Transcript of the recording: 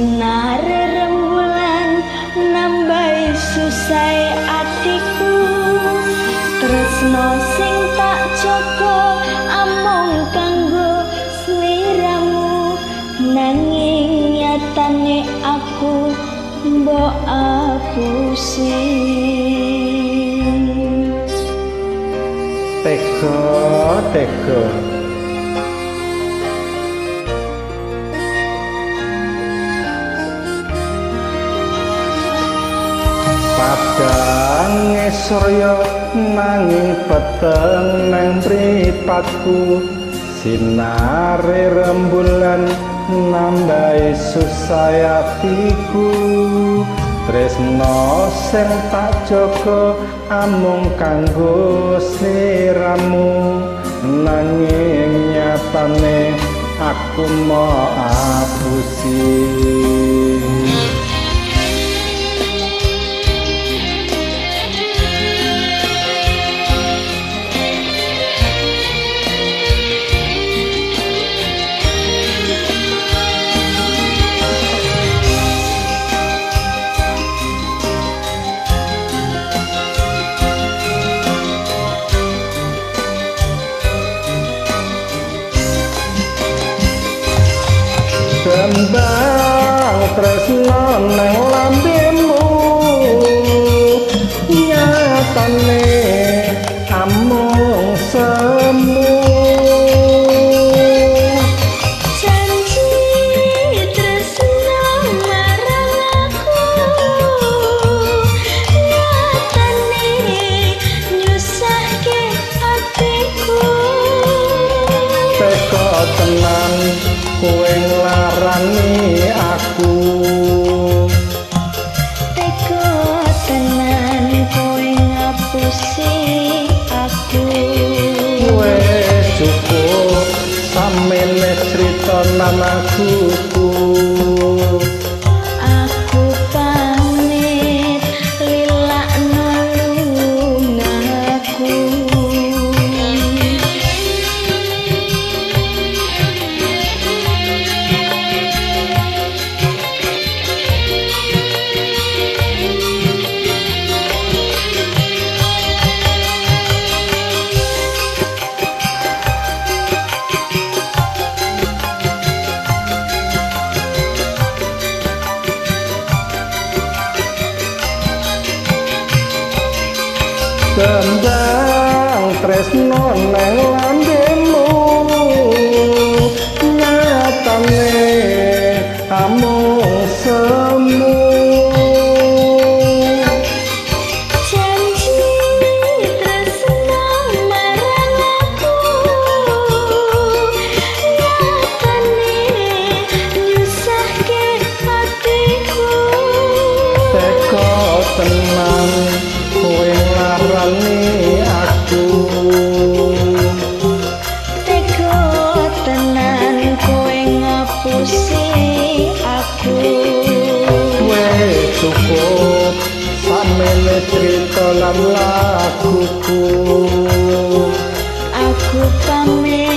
sinar rembulan nambahi susah atiku tresno sing tak jaga amung kanggo sliramu nanging nyatane aku mbok apusi tega padang surya nanging peteng nang mripatku sinare rembulan nambahi susah atiku tresno sing tak jaga amung kanggo sliramu nanging nyatane aku mau apusi kembang tresno nang lambemu nyatane amung semu janji tresno marang aku nyatane nyusahke atiku teko tenan kowe nglarani aku teko tenan kowe ngapusi aku wis cukup samene crita namaku aku pamit lilakno lungaku kembang tresno nang lambemu nyatane amung semu janji tresno marang aku nyatane nyusahke hatiku teko tenang kowe nglarani aku teko tenan kowe ngapusi aku wis cukup samene crita lan laguku aku pamit